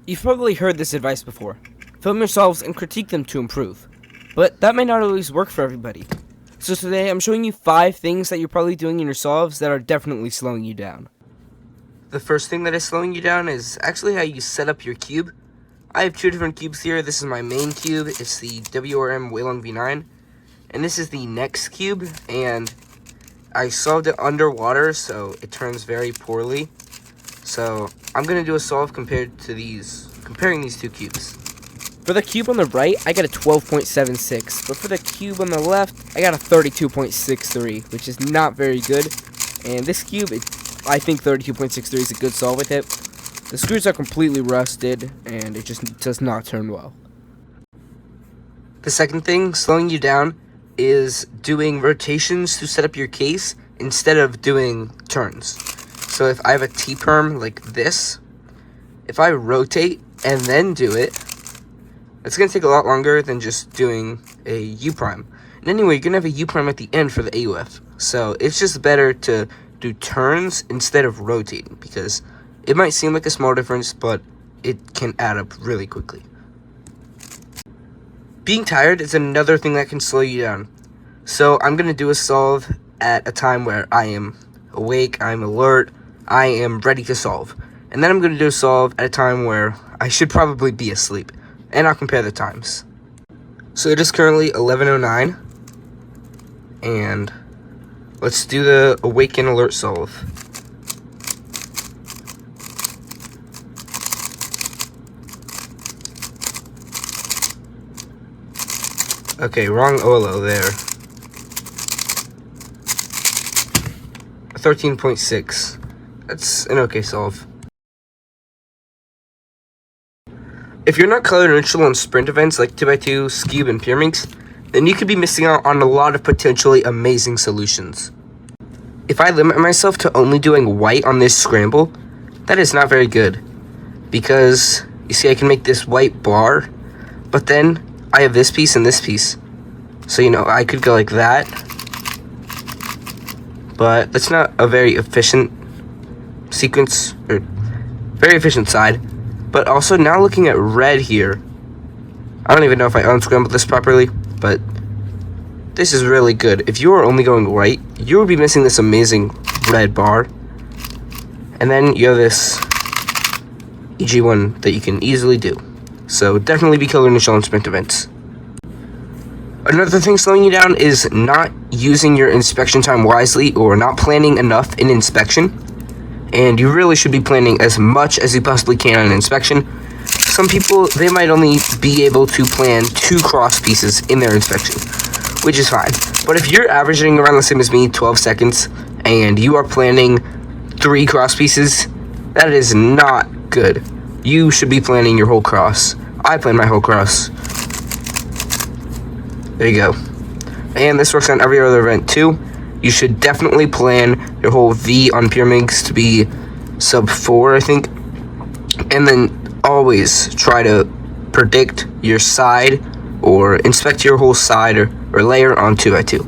You've probably heard this advice before. Film your solves and critique them to improve. But that may not always work for everybody. So today I'm showing you 5 things that you're probably doing in your solves that are definitely slowing you down. The first thing that is slowing you down is actually how you set up your cube. I have 2 different cubes here. This is my main cube. It's the WRM Weilong V9. And this is the next cube, and I solved it underwater, so it turns very poorly. So I'm gonna do a solve comparing these 2 cubes. For the cube on the right, I got a 12.76, but for the cube on the left, I got a 32.63, which is not very good. And this cube, I think 32.63 is a good solve with it. The screws are completely rusted, and it just does not turn well. The second thing slowing you down is doing rotations to set up your case instead of doing turns. So if I have a T-perm like this, if I rotate and then do it, it's going to take a lot longer than just doing a U-prime. And anyway, you're going to have a U-prime at the end for the AUF. So it's just better to do turns instead of rotating, because it might seem like a small difference, but it can add up really quickly. Being tired is another thing that can slow you down. So I'm going to do a solve at a time where I am awake, I'm alert, I am ready to solve. And then I'm going to do a solve at a time where I should probably be asleep. And I'll compare the times. So it is currently 11:09. And let's do the awake and alert solve. Okay, wrong OLO there. 13.6. That's an okay solve. If you're not color neutral on sprint events like 2x2, Skewb, and Pyraminx, then you could be missing out on a lot of potentially amazing solutions. If I limit myself to only doing white on this scramble, that is not very good. Because, you see, I can make this white bar, but then I have this piece and this piece. So, I could go like that. But that's not a very efficient sequence, or very efficient side. But also, now looking at red here, I don't even know if I unscrambled this properly, but this is really good. If you are only going white, you would be missing this amazing red bar. And then you have this EG1 that you can easily do. So definitely be color neutral on sprint events. Another thing slowing you down is not using your inspection time wisely, or not planning enough in inspection. And you really should be planning as much as you possibly can on inspection. Some people, they might only be able to plan 2 cross pieces in their inspection, which is fine. But if you're averaging around the same as me, 12 seconds, and you are planning 3 cross pieces, that is not good. You should be planning your whole cross. I plan my whole cross. There you go. And this works on every other event too. You should definitely plan your whole V on Pyraminx to be sub 4, I think. And then always try to predict your side or inspect your whole side or layer on 2x2.